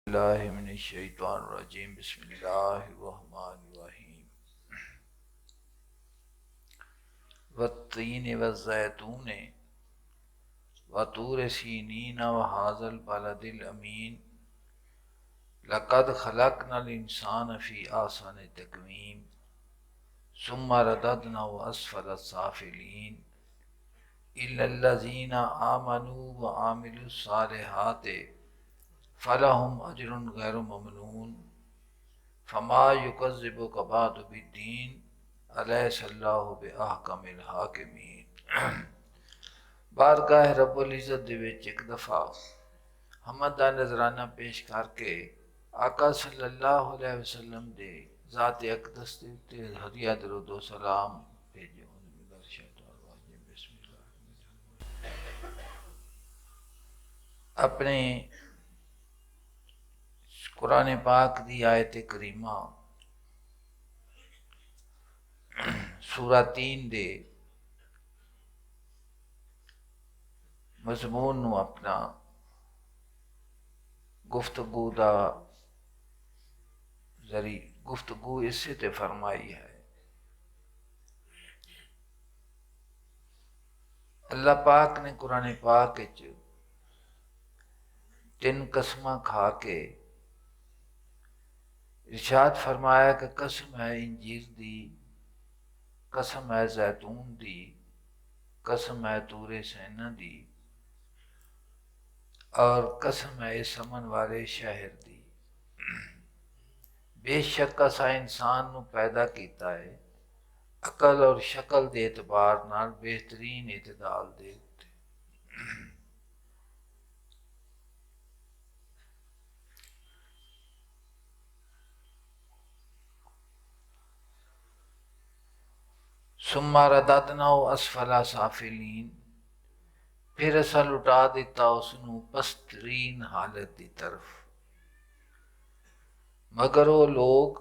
बिस्मिल्लाहिर्रहमानिर्रहीम बिस्मिल्लाहिर्रहमानिर्रहीम वत्तीन वज़्ज़ैतून वतूर सीनीन वहाज़ल बलदिल अमीन लक़द ख़लक़नल इंसान फ़ी अहसनि तक़वीम सुम्मा रददनाहु अस्फ़ल साफ़िलीन इल्लल्लज़ीना आमनू व आमिलुस्सालिहाति फ़लहुम अज्रुन गैरु ममनून फमा युकज़्ज़िबुका बअदु बिद्दीन अलैहिस्सलाहु बिअहकमिल हाकिमीन। बारगाह रब्बुल इज़्ज़त दे विच एक दफ़ा हम्द दा नज़राना पेश करके आका सल्लल्लाहु अलैहि वसल्लम दे ज़ात अक़दस दे उत्ते हदिया दरूद व सलाम भेजो। अपने कुरान पाक दी आयत करीमा सूरा 3 दे मज़मून नू अपना गुफ्तगू दा जरी गुफ्तगू इसे ते फरमाई है। अल्लाह पाक ने कुरान पाक विच 3 कसमां खा के इरशाद फरमाया कि कसम है इंजीर दी, कसम है जैतून दी, कसम है तूरे सैना दी और कसम है इस अमन वाले शहर दी। बेशक असा इंसान नू पैदा किया है अकल और शक्ल के एतबार नाल बेहतरीन इतदाल दे उत्ते। सुम्मा रददनाहु अस्फला साफिलीन, फिर असा लुटा दिता उसनू पस्तरीन हालत की तरफ। मगर वो लोग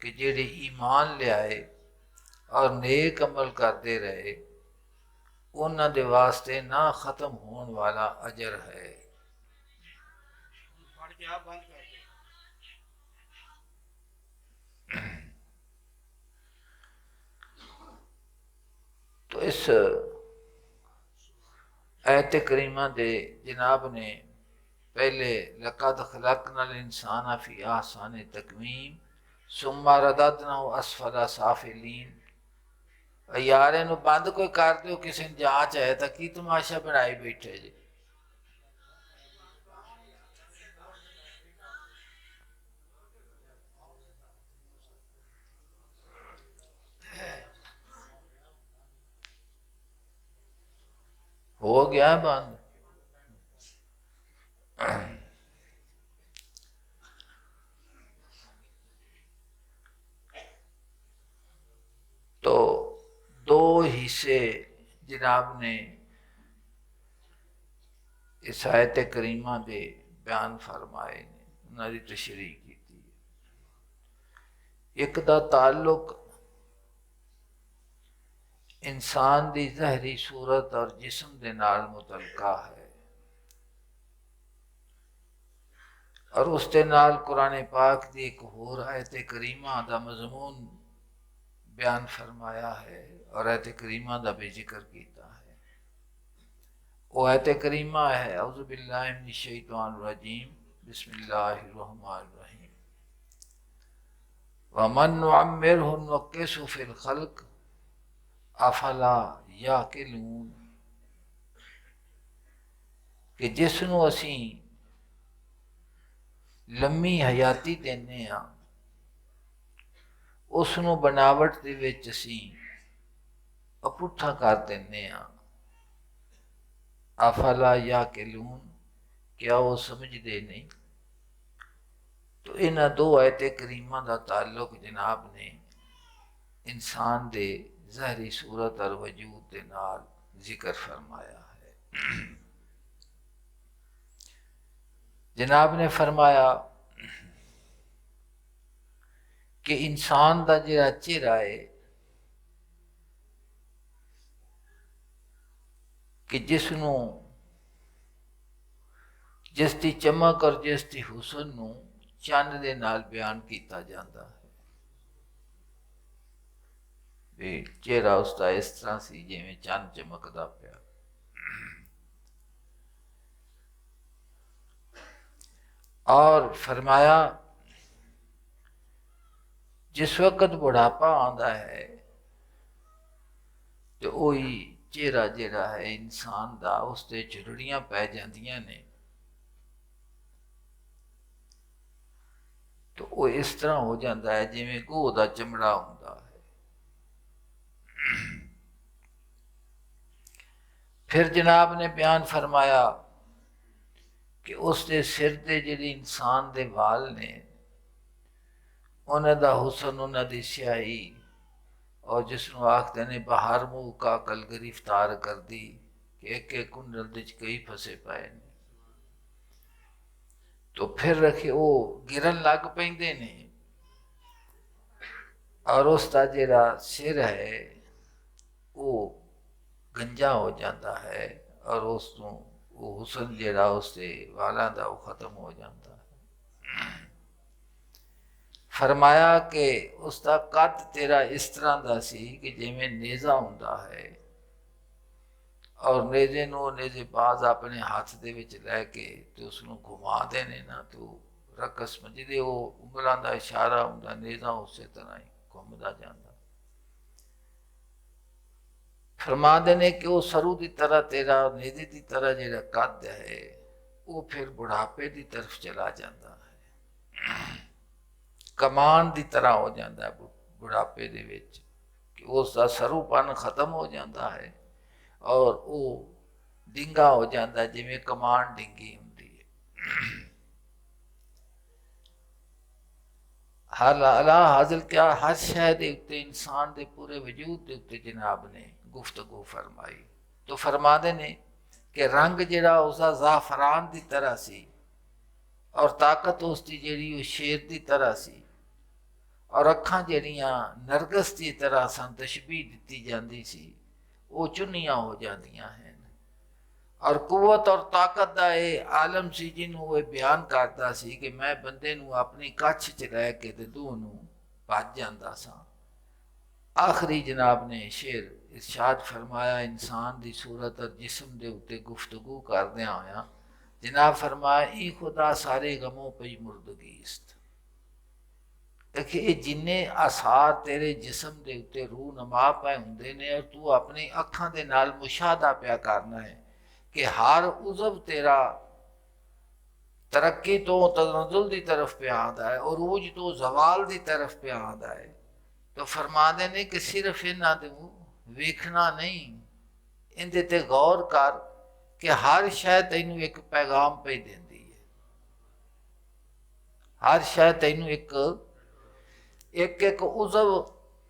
कि जेड़े ईमान लियाए और नेक अमल करते रहे उन्हां दे वास्ते ना खत्म होने वाला अजर है। तो इस आयत करीमा दे जनाब ने पहले लक़द ख़लक़नल इंसान फ़ी अहसनि तक़वीम सुम्मा रददनाहु अस्फ़ला साफ़िलीन। यार इनू बंद कोई कर दो, किसी ने जांच है तो की तमाशा बनाई बैठे जी। हो गया बंद। तो दो हिस्से जनाब ने इस आयत करीमा दे बयान फरमाए ने, उन्होंने तशरीह की। एक दा ताल्लुक इंसान दी ज़हरी सूरत और जिस्म दे नाल मुतलका है और उस दे नाल कुरान पाक दी एक होर आयत करीमा दा मज़मून बयान फरमाया है और आयत करीमा दा भी जिक्र किया है। वो आयत करीमा है औज़ु बिल्लाहि मिनश शैतानिर रजीम बिस्मिल्लाहिर्रहमानिर्रहीम वमन नुअम्मिरहु नुनक्किसहु फिल खल्क़ अफला याकिलून, कि जिसनू असी लम्मी हयाती देने आ उसनू बनावट दे विच असी अपुट्ठा कर देने आ। अफला याकिलून, क्या वो समझदे नहीं। तो इन्हां दो आयत करीमा दा ताल्लुक जनाब ने इंसान दे ज़हरी सूरत और वजूद दे नाल जिक्र फरमाया है। जनाब ने फरमाया कि इंसान दा जिहड़ा चेहरा है कि जिस दी चमक और जिस दी हुसन नूं चंद दे नाल बयान किया जाता है। भी चेहरा उसका इस तरह से जिवें चंद चमकदा पिया। और फरमाया जिस वक्त बुढ़ापा आंदा है तो वही चेहरा जिहड़ा है इंसान दा उसते झुरड़ियां पै जांदियां ने, तो वो इस तरह हो जाता है जिवें घोह दा चमड़ा हुंदा है। फिर जनाब ने बयान फरमाया कि उसके सिर दे जिहड़े इंसान दे वाल ने उन्हां दा हुसन, उन्हां दी स्याही, और जिसनों आखते ने बाहर मुँह का कल गिरफ्तार कर दी कि एक एक कुंडल दे कई फसे पाए ने, तो फिर रखे वो गिरन लग पैंदे ने और उसका जिहड़ा सिर है वो गंजा हो जाता है और उसनों वो हुसन जिहड़ा उसके वालों का वो खत्म हो जाता है। फरमाया कि उसका कद तेरा इस तरह का सी कि जिवें नेज़ा हुंदा है और नेज़े नूं नेज़ेबाज अपने हाथ दे विच लैके ते उसनूं घुमाते ने ना, तो रकस जिहदे वो उंगलां दा इशारा हुंदा नेज़ा उस तरह ही घुमदा जांदा। फरमाते ने कि वो सरू की तरह तेरा नेज़े की तरह जिहड़ा कद है वो फिर बुढ़ापे की तरफ चला जाता है, कमान की तरह हो जाता है बुढ़ापे दे विच कि उसका सरूपन खत्म हो जाता है और वो डिंगा हो जाता है जिवें कमान डिंगी हुंदी है। अला हाज़िल क्या हर शय दे उत्ते इंसान दे पूरे वजूद दे उत्ते जनाब ने गुफ्तगू फरमाई। तो फरमाते ने कि रंग जिहड़ा उसका ज़ाफरान की तरह सी और ताकत उसकी जिहड़ी शेर की तरह सी और अखां जिहड़ियां नरगस की तरह सन तशबीह दी जाती सी वो चुनियां हो जांदियां हैं और कुवत और ताकत का यह आलम सी जिन्हों वो बयान करता सी कि मैं बंदे नूं अपनी कच्छ च लैके ते दूह नूं भज जांदा सा। आखिरी जनाब ने शेर इरशाद फरमाया इंसान की सूरत और जिस्म के उत्ते गुफ्तगू करदियां होया जनाब फरमाया ई खुदा सारे गमों पई मुर्दगीस्त। देखिए ये जिन्ने आसार तेरे जिस्म के उत्ते रूह नमा पे हुंदे ने और तू अपनी अखां दे नाल मुशाहदा पिया करना है कि हर उज़व तेरा तरक्की तो तनज़ुल की तरफ पे आंदा है और रूज तो जवाल की तरफ पे आंदा है। तो फरमाते ने कि सिर्फ इन्हां दे वेखना नहीं, इहदे ते गौर कर कि हर शय तैनू एक पैगाम पे देंदी है, हर शय तैनू एक एक एक उज़व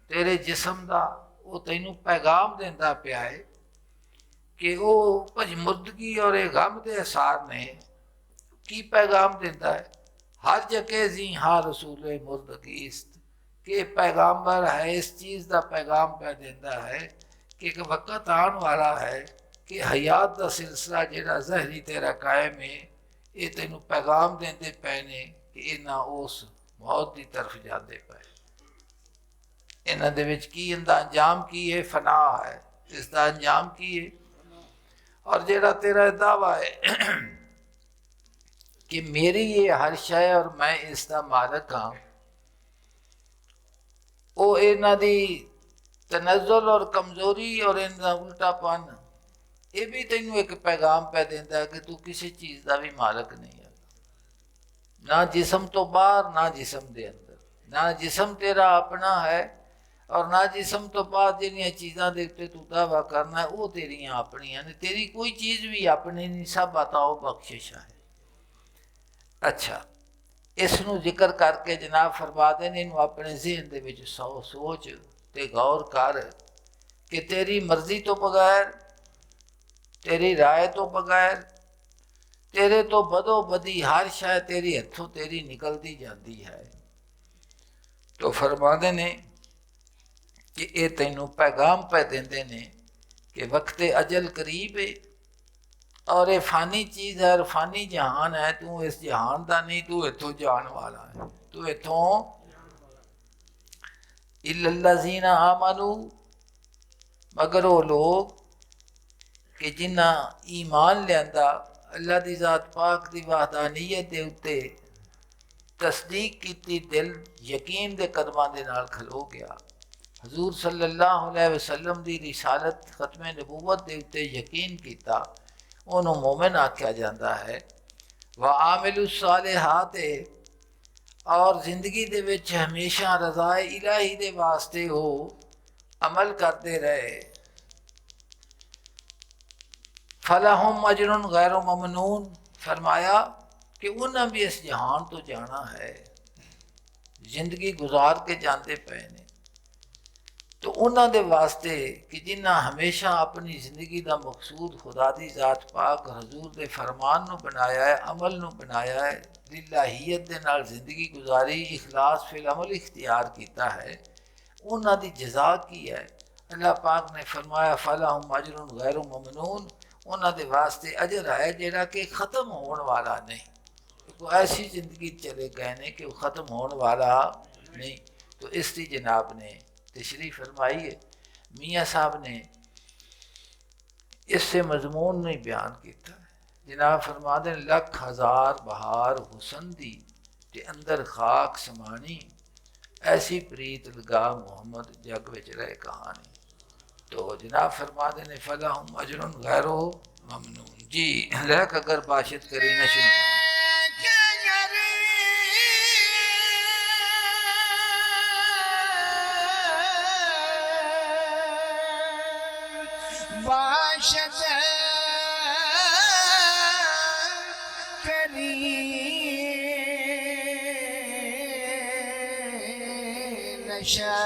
तेरे जिस्म का वो तैनू पैगाम देंदा पिया है कि वो भजमुर्दगी और ये गम के असार ने की पैगाम देता है। हर जगह जी हाँ रसूल मुर्दगीस्त के पैगाम्बर है इस चीज़ का पैगाम पै देता है कि एक वक़्त आने वाला है कि हयात का सिलसिला जिहड़ा ज़हरी तेरा कायम है ये तेनू पैगाम देंदे पे ने कि इन्हां उस मौत की तरफ जाते पे। इन्हां दे विच की इनका अंजाम की है, फना है, इसका अंजाम की है। और जिहड़ा तेरा दावा है कि मेरी ये हर शय और मैं इसका मालक हाँ, वो इन्हां दी तनज़ुल और कमजोरी और इनका उल्टापन ये भी तेनू एक पैगाम पै देता है कि तू किसी चीज़ का भी मालक नहीं है, ना जिस्म तो बाहर ना जिस्म दे अंदर, ना जिस्म तेरा अपना है और ना जिस्म तो बाद जिहड़ियां चीज़ां दे उत्ते तू दावा करना है वो तेरियां अपनियां ने, तेरी कोई चीज़ भी अपनी नहीं, सब बताओ बख्शिश है। अच्छा इसनू जिक्र करके जनाब फरमाते ने इनू अपने ज़हन दे विच सोच ते गौर कर कि तेरी मर्जी तो बगैर, तेरी राय तो बगैर, तेरे तो बदो बदी हर शय तेरी हथों तेरी निकलती जाती है। तो फरमाते ने कि ये तेनू पैगाम पे देंदे ने कि वक्ते अजल करीब है और ये फानी चीज़ है और फानी जहान है, तू इस जहान का नहीं, तू इथों जान वाला है, तू इथों इल्लल्लज़ीना आमनू, मगर वो लोग कि जिन्ना ईमान लियांदा अल्लाह दी ज़ात पाक दी वहदानीयत दे उत्ते तस्दीक की, दिल यकीन दे कदमां दे नाल खलो गया। हजूर सल्लल्लाहु अलैहि वसल्लम दी रिसालत खत्मे नबूवत दे उत्ते यकीन किया, उन्होंने मोमिन आख्या जाता है। व आमिलु सालिहात, और जिंदगी दे विच हमेशा रज़ाए इलाही दे वास्ते हो अमल करते रहे। फलाहुम अजरुन गैर ममनून, फरमाया कि उन्हें भी इस जहान तो जाना है, जिंदगी गुजार के जाते पे ने, तो उन्होंने वास्ते कि जिन्हें हमेशा अपनी जिंदगी का मकसूद खुदा दी ज़ात पाक हजूर के फरमान नू बनाया है, अमल नू बनाया है, लिल्लाहियत दे नाल जिंदगी गुजारी, इखलास फिल अमल इख्तियार किया है, उन्होंने जजा की है। अल्लाह पाक ने फरमाया फलाहुम अजरुन गैर ममनून, उन्होंने वास्ते अजर है जिहड़ा कि ख़त्म होने वाला नहीं। तो ऐसी ज़िंदगी चले गए ने कि वो ख़त्म होने वाला नहीं। तो इसकी जनाब ने तशरीफ़ फरमाई है, मियाँ साहब ने इससे मजमून नहीं बयान किया है। जनाब फरमा दें लख हज़ार बहार हुसन दी ते अंदर खाक समानी, ऐसी प्रीत लगा मोहम्मद जग विच रहे कहानी। तो जनाब फरमा देने फलाहुम अजरुन गैरो ममनून। जी लहक अगर बाशित करी न शुरू बाशत करी नशा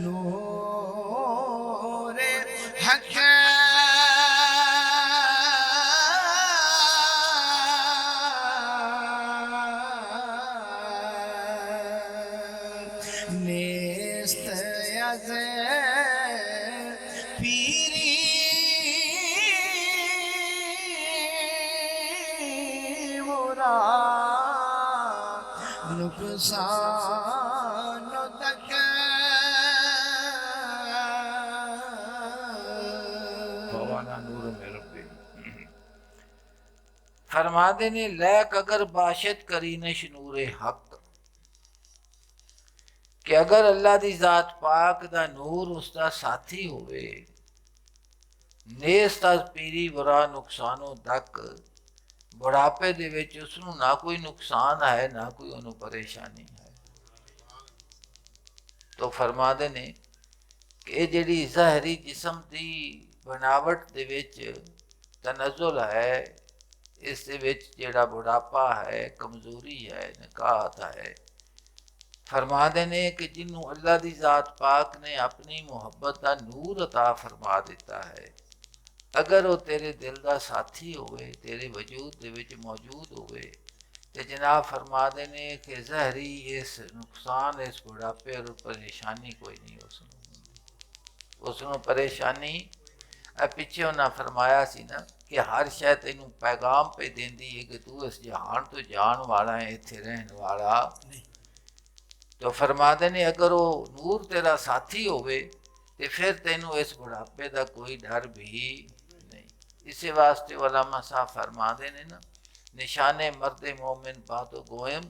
नूर हक नेस्त यज़ पीरी मुरा नुकसान तक भवाना नूर में रब्बी। फरमा देने लैक अगर बाशत करी न शनूर हक, कि अगर अल्लाह दी ज़ात पाक दा नूर उसका साथी होवे, नेस ता पीरी बुरा नुकसानों तक, बुढ़ापे दे विच उसनू ना कोई नुकसान है ना कोई उन्होंने परेशानी है। तो फरमा देने कि जिहड़ी ज़ाहरी जिस्म दी बनावट दे विच तनज़ुल है, इस दे विच जिहड़ा बुढ़ापा है, कमज़ोरी है, नकाहत है, फरमा देने कि जिन्हों अल्लाह दी ज़ात पाक ने अपनी मुहब्बत का नूर अता फरमा दिता है, अगर वो तेरे दिल का साथी होवे, तेरे वजूद दे विच मौजूद होवे, तो जनाब फरमा देने कि ज़हरी इस नुकसान, इस बुढ़ापे और परेशानी कोई नहीं उसनों परेशानी। पिछे उन्हें फरमाया सी ना कि हर शय तेनू पैगाम पे देंदी है कि तू इस जहान तो जान वाला है, इत्थे रहने वाला नहीं। तो फरमा देने अगर वो नूर तेरा साथी होवे तो फिर तेनू इस बुढ़ापे का कोई डर भी नहीं। इसी वास्ते उलमा साहब फरमा देने ना, निशाने मर्द मोमिन बातो गोयम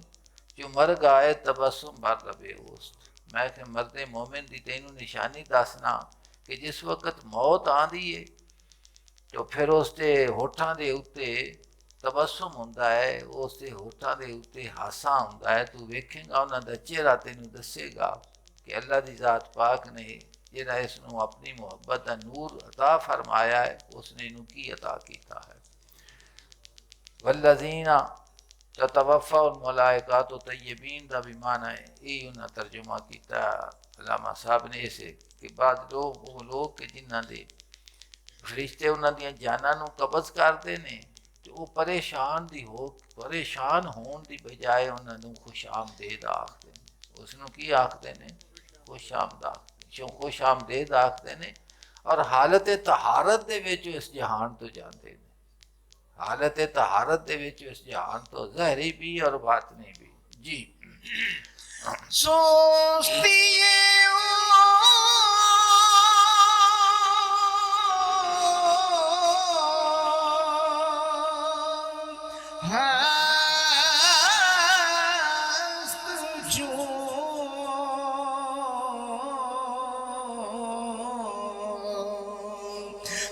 जो मर गाए तबस्सुम बर लबे उस्त। मैं कि मर्द मोमिन की तेनू निशानी दसना कि जिस वक्त मौत आँदी है तो फिर उसके होठां दे उत्ते तबस्सुम हुंदा है, उसके होठां दे उत्ते हासा हुंदा है। तू वेखेगा उन्हां दा चेहरा तेनू दसेगा कि अल्लाह दी ज़ात पाक ने जिहड़ा इसनू अपनी मुहब्बत का नूर अता फरमाया है, उसने इनू की अता किया है। वल्लज़ीना ततवफ़्फ़ाहुल मलाइकातु तय्यबीन दा भी माना है, ये उन्हें तर्जुमा किया अल्लामा साहब ने इसे कि बाद लोग वो लोग कि जिन्हां दे फरिश्ते उन्हां दियां जानां नू कब्ज़ करते ने, तो वो परेशान होने की बजाय उन्होंने खुश आमदेद आखते हैं। उसनू की आखते ने? खुश आमदेद आखते ने। और हालत तहारत दे विच इस जहान तो जाते हैं। हालत तहारत दे विच इस जहान तो ज़ाहिरी भी और बातनी भी। जी सोचती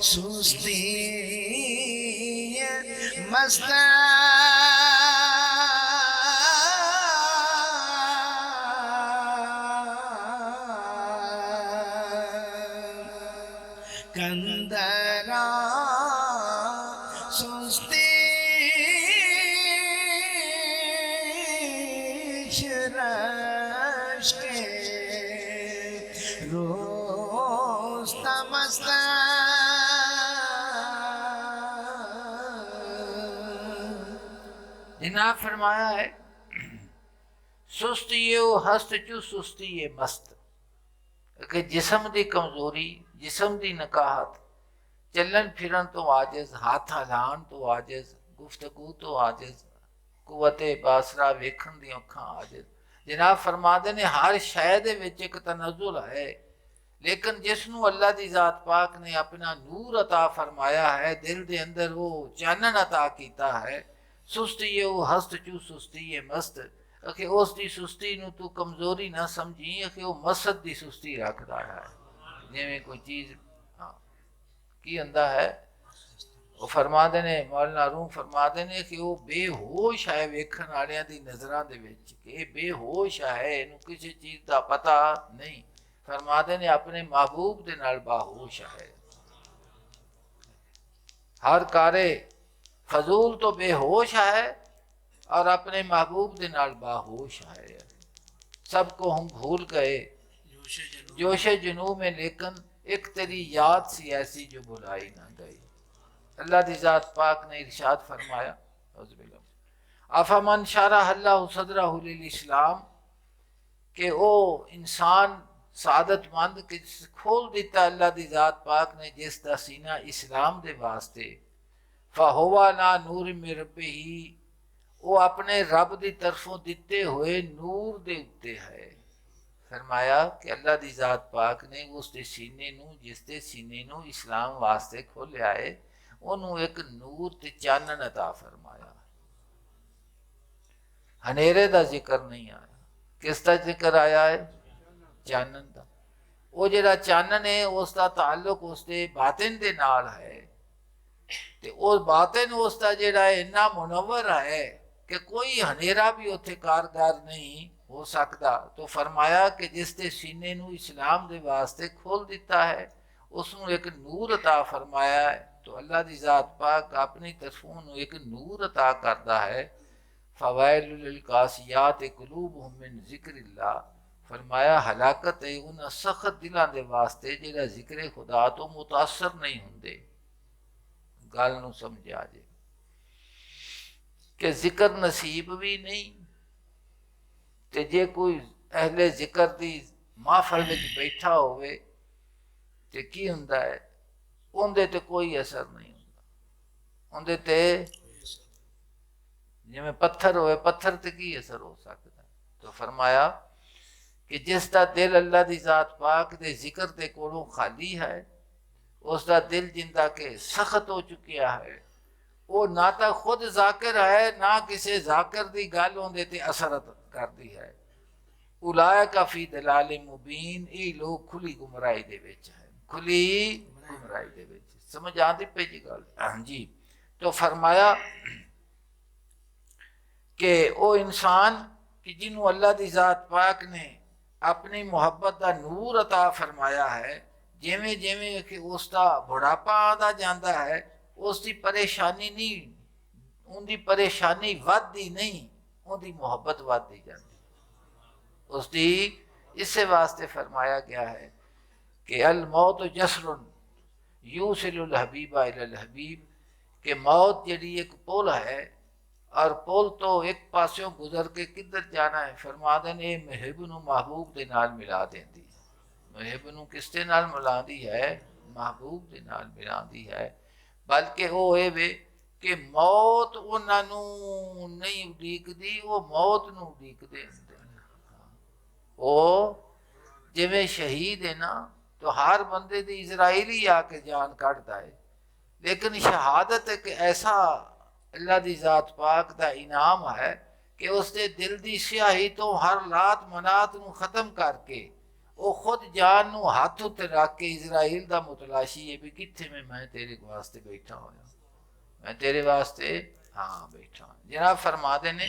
सुस्ती मस्त कंदरा सुस्ती शरश के रोज तमस्त जनाब फरमाया है सुस्त ये हस्त चू सुस्ती ये मस्त कि जिस्म की कमजोरी, जिस्म की नकाहत, चलन फिरन तो आजिज, हाथ हिलाउण तो आजिज, गुफ्तगू तो आजिज, कुवते बासरा वेखण दी अखां आजिज। जनाब फरमाते ने हर शय दे विच एक तनज़ुल है, लेकिन जिसनों अल्लाह दी जात पाक ने अपना नूर अता फरमाया है, दिल दे अंदर वो चानन अता कीता है। सुस्ती ये वो हस्त चू सुस्ती ये मस्त कि उस दी सुस्ती नूं तू कमजोरी ना समझी कि वो मसद दी सुस्ती रखदा है। जिवें कोई चीज़ की हुंदा है, वो फरमाते ने मौलाना रूम फरमाते ने कि वो बेहोश है वेखण वालियां दी नज़रां दे विच कि बेहोश है, इनू किसी चीज़ का पता नहीं। फरमाते ने अपने महबूब दे नाल बाहोश है। हर कारे फजूल तो बेहोश है और अपने महबूब दे नाल बाहोश है। सबको हम भूल गए जोशे जुनू में, लेकिन एक तेरी याद सी ऐसी जो बुलाई ना गई। अल्लाह दी जात पाक ने इरशाद फरमाया अफमन शरह अल्लाहु सदरहु लिल इस्लाम कि ओ इंसान सादतमंद कि खोल दिता अल्लाह दी जात पाक ने जिस दा सीना इस्लाम दे वास्ते, फहुवा ना नूर में रब्बे ही वो अपने रब दी तरफों दिते हुए नूर दे उत्ते है। फरमाया कि अल्लाह दी जात पाक ने उस दे सीने नू, जिस दे सीने नू इस्लाम वास्ते खोलिया है, ओनू एक नूर ते चानन अता फरमाया। हनेरे दा जिक्र नहीं आया, किस दा जिक्र आया है? चानन दा। वो जेड़ा चानन है उसका ताल्लुक उसके बातिन दे नाल है, ते उस बातिन उसका जेड़ा है इन्ना मुनव्वर है कि कोई हनेरा भी उत्थे कारगर नहीं हो सकता। तो फरमाया कि जिस दे सीने नू इस्लाम दे वास्ते खोल दिता है, उसनू एक नूर अता फरमाया है। तो अल्लाह दी जात पाक अपनी तरफों एक नूर अता करता है। फवाइलुल लिल कासियात कुलूबुहुम मिन ज़िक्रिल्लाह, फरमाया हलाकत है उन सख्त दिलों के वास्ते जिहड़ा जिक्र खुदा तो मुतासर नहीं होंदे। गल नूं समझा जे कि जिक्र नसीब भी नहीं, ते जे कोई अहले जिक्र दी महफल विच बैठा होवे ते की हुंदा है, उहदे ते कोई असर नहीं हुंदा। उहदे ते जिवें पत्थर होवे, पत्थर ते की असर हो सकता। तो फरमाया कि जिसका दिल अल्लाह दी जात पाक दे जिक्र दे कोलों खाली है, उसका दिल जिंदा के सख्त हो चुकिया है। वो ना तो खुद जाकिर है, ना किसी जाकिर दी गल उहदे ते असर करती है। उलाए का फी दलाल मुबीन, ये लोग खुली गुमराही दे विच है, खुली गुमराही दे विच। समझ आती पे जी गल? हाँ जी। तो फरमाया कि वो इंसान कि जिन्हों अल्लाह दी जात पाक ने अपनी मुहब्बत का नूर अता फरमाया है, जिमें जिमें कि उसका बुढ़ापा आता जाता है, उसकी परेशानी नहीं, उनकी परेशानी वधदी नहीं, उनकी मुहब्बत वधदी जाती उसकी। इस वास्ते फरमाया गया है कि अल मौत जसरुन यूसिलुल हबीबा इलल हबीब, कि मौत जड़ी एक पुल है और पुल तो एक पासों गुजर के किधर जाना है। फरमा देने महबूब नूं महबूब दे नाल मिला देंदी। महबूब नूं किस दे नाल मिलांदी है? महबूब दे नाल मिलांदी है, बल्कि वो ये वे कि मौत उन्होंने नहीं उड़ीकदी, वो मौत नूं उड़ीकदे हुंदे ने। वो जिवें शहीद है ना, तो हर बंदे दी इजराइल ही आके जान कढ़दा है, लेकिन शहादत एक ऐसा अल्लाह दी जात पाक दा इनाम है कि उसके दिल दी स्याही तो हर लात मनात नूं खत्म करके वो खुद जान नूं हाथ उत्ते रख के इजराइल दा मुतलाशी है भी कित्थे में मैं तेरे वास्ते बैठा होया, मैं तेरे वास्ते हाँ बैठा। जनाब फरमाते ने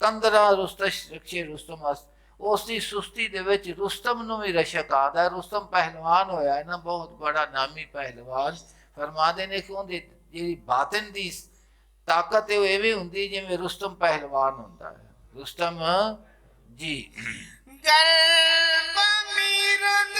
कंदरा रुस्तश रक्षे रुस्तम अस्त, उसकी सुस्ती दे विच रुस्तम नूं भी रशक आदा। रुस्तम पहलवान होया है ना, बहुत बड़ा नामी पहलवान। फरमाते ने कि उहदी जिहड़ी बातिन दी ताकत है वो एवें हुंदी जिवें रुस्तम पहलवान हुंदा है। रुस्तम जी गल्ब मीरद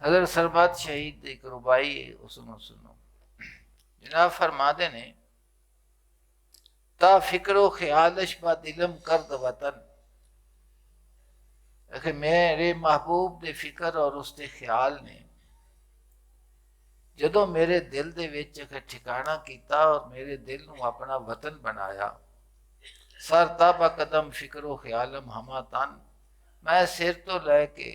हज़रत सरबत शहीद एक रुबाई है, उसनो सुनो। जनाब फरमाते ने ता फिक्रो ख्यालश बा दिलम करद वतन, कि मेरे महबूब दे फिक्र और उसके ख्याल ने जदों मेरे दिल दे विच ठिकाना कीता और मेरे दिल नूं अपना वतन बनाया। सर ताबा कदम फिक्रो ख्यालम हमा तन, मैं सिर तो लैके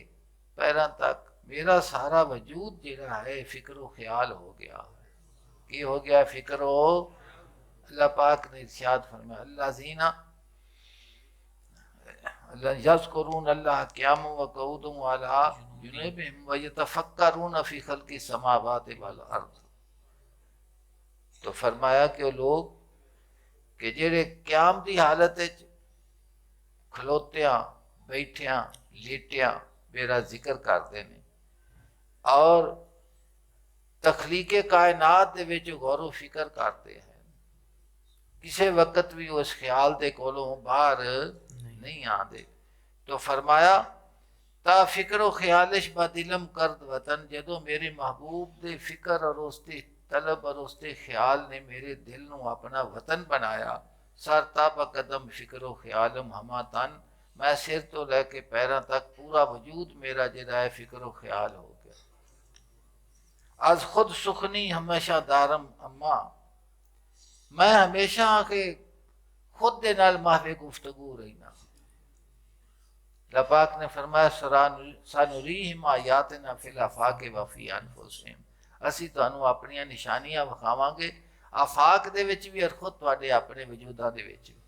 पैरों तक मेरा सारा वजूद जिहड़ा है फिक्रो ख्याल हो गया। की हो गया? फिक्रो। अल्लाह पाक ने इरशाद फरमाया अल्लाज़ीना यज़कुरून अल्लाह क़ियामन व क़ऊदन व अला जुनूबिहिम व यतफ़क्करून फ़ी ख़ल्क़ि समावाति वल अर्ज़। तो फरमाया कि वो लोग कि जेड़े क़याम दी हालत विच खलोत्या बैठिया लेटिया मेरा जिक्र करते ने और तखलीके कायनात दे विच गौर फिक्र करते हैं, किसी वक्त भी उस ख्याल दे कोलों बाहर नहीं आते। तो फरमाया ता फिक्र ख्यालिश ब दिलम करद वतन, जदों मेरे महबूब दे फिक्र और उसकी तलब और उसके ख्याल ने मेरे दिल नूं अपना वतन बनाया। सर ताब कदम फिक्रो ख्यालम हमा तन, मैं सिर तो लैके पैरों तक पूरा वजूद मेरा जिहड़ा है फिक्रो ख्याल हो गया। आज खुद सुखनी हमेशा दारम अम्मा, मैं हमेशा के खुद दे नाल माहवे गुफ्तगू रहीना। लपाक ने फरमाया सनुरीहिम आयातिना फिल आफाक़ि व फ़ी अनफुसिहिम, असी तुहानू अपनियां निशानियां विखावांगे आफाक दे विच भी और खुद तुहाडे अपने वजूदां दे विच भी।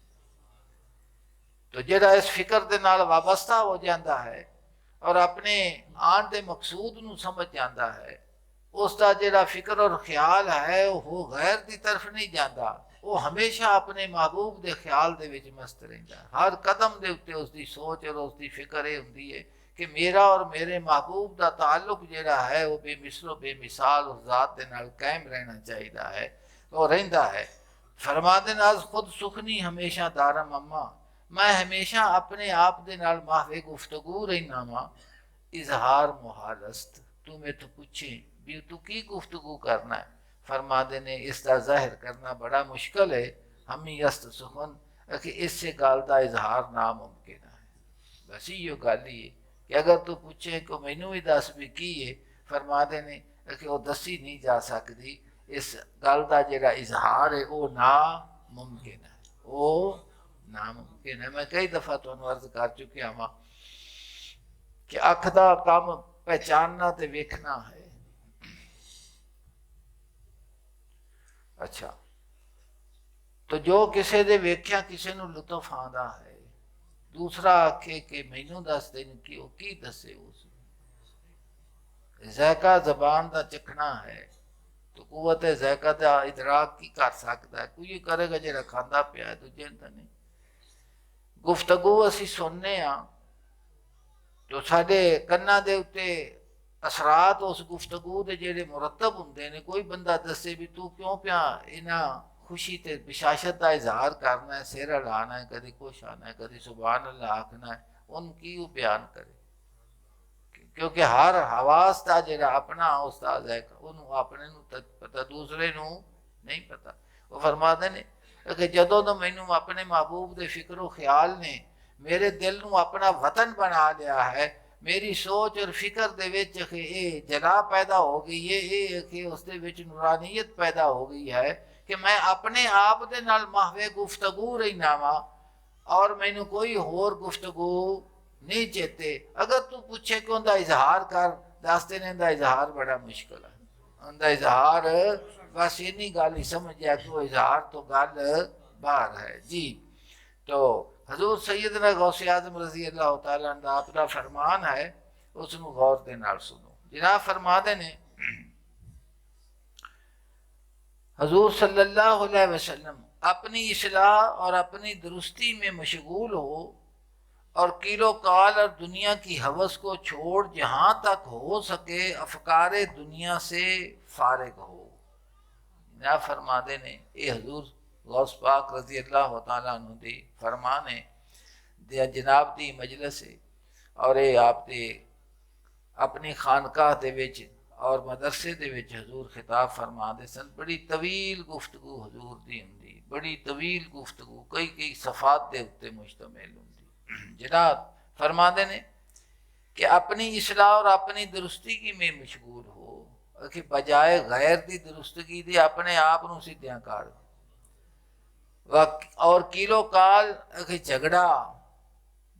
तो जिहड़ा इस फिक्र दे नाल वाबस्ता हो जाता है और अपने आन दे मकसूद नूं समझ जाता है, उसका जिहड़ा फिक्र और ख्याल है वो गैर की तरफ नहीं जाता, वो हमेशा अपने महबूब के ख्याल दे विच मस्त रहिंदा है। हर कदम दे उत्ते उसकी सोच और उसकी फिक्र ये हुंदी है कि मेरा और मेरे महबूब का ताल्लुक जिहड़ा है वो बेमिसलो बेमिसाल उस जात दे नाल कायम रहना चाहिए है, वो रहिंदा है। फरमाते नाज खुद सुखनी हमेशा दारम अम्मा, मैं हमेशा अपने आप दे नाल माहवे गुफ्तगू रहना वा। इजहार मुहालस्त, तू मैं तो पूछे भी तू की गुफ्तगू करना है। फरमाते ने इसका जाहिर करना बड़ा मुश्किल है, हम ही यस्त सुखन कि इससे गल का इजहार नामुमकिन है। बस इो गल ही है कि अगर तू पूछे को मैनू भी दस भी की है, फरमाते ने कि वह दसी नहीं जा सकती। इस गल का जिहड़ा इजहार है वो नामुमकिन है, वो नामुमकिन है। मैं कई दफ़ा तुहानू अर्ज कर चुकिया वा कि अख का काम पहचानना तो वेखना है। अच्छा, तो जो किसी दे वेख्या किसी नूं लुत्फ आंदा है, दूसरा आखे कि मैनू दस देन कि वो की दसे उस ज़ायका ज़बान दा चखना है, तो कुवत ज़ायका दा इदराक की कर सकता है, कोई करेगा जिहड़ा खांदा पिया है, दूजे ने नहीं। गुफ्तगू असी सुनने आ तो साडे कन्ना दे उत्ते असरात उस गुफ्तगू दे जेहड़े मुरतब हुंदे ने। कोई बंदा दसे भी तू क्यों पिया इन्हां खुशी ते बिशाशत का इजहार करना है, सिर हिलाना है, कभी कुछ आना है, कभी सुभान अल्लाह आखना है, उनकी वो बयान करे, क्योंकि हर हवास का जो अपना उसका जायका उन्होंने अपने पता, दूसरे नू नहीं पता। वो फरमाते ने कि जदों तो मैनू अपने महबूब के फिक्रो ख्याल ने मेरे दिल नू अपना वतन बना लिया है, मेरी सोच और फिक्र दे विच ये जला पैदा हो गई है, ये कि उसदे विच नूरानियत पैदा हो गई है कि मैं अपने आप दे नाल माहवे गुफ्तगू रहना वा और मैनू कोई होर गुफ्तगू नहीं चेते। अगर तू पूछे कि उनका इजहार कर, दसते ने उनका इजहार बड़ा मुश्किल है, उनका इजहार बस इन्नी गल ही समझ जाए कि वो इजहार तो गल बाहर है जी। तो हजूर सैयदना गौसे आजम रजी अल्लाह तआला अन्हु अपना फरमान है, उसनू गौर दे नाल सुनो। जनाब फरमाते ने हजूर सल्लल्लाहु अलैहि वसल्लम अपनी इस्लाह और अपनी दुरुस्ती में मशगूल हो और किलो काल और दुनिया की हवस को छोड़ जहाँ तक हो सके अफकार दुनिया से फारिग हो। ना फरमाते ने ये हजूर गौस पाक रजी अल्लाह तआला अन्हु दी फरमान है, जनाब दी मजलिस है और ये आप दे अपनी खानकाह दे विच और मदरसे दे विच हजूर खिताब फरमाते सन। बड़ी तवील गुफ्तगू हजूर दी हुंदी, बड़ी तवील गुफ्तगू कई कई सफात दे उत्ते मुश्तमिल हुंदी। जनाब फरमाते ने कि अपनी इस्लाह और अपनी दुरुस्ती की में मशगूल हो कि बजाय गैर दी दुरुस्तगी दे अपने आप नूं सीधियां कर, और किलो काल झगड़ा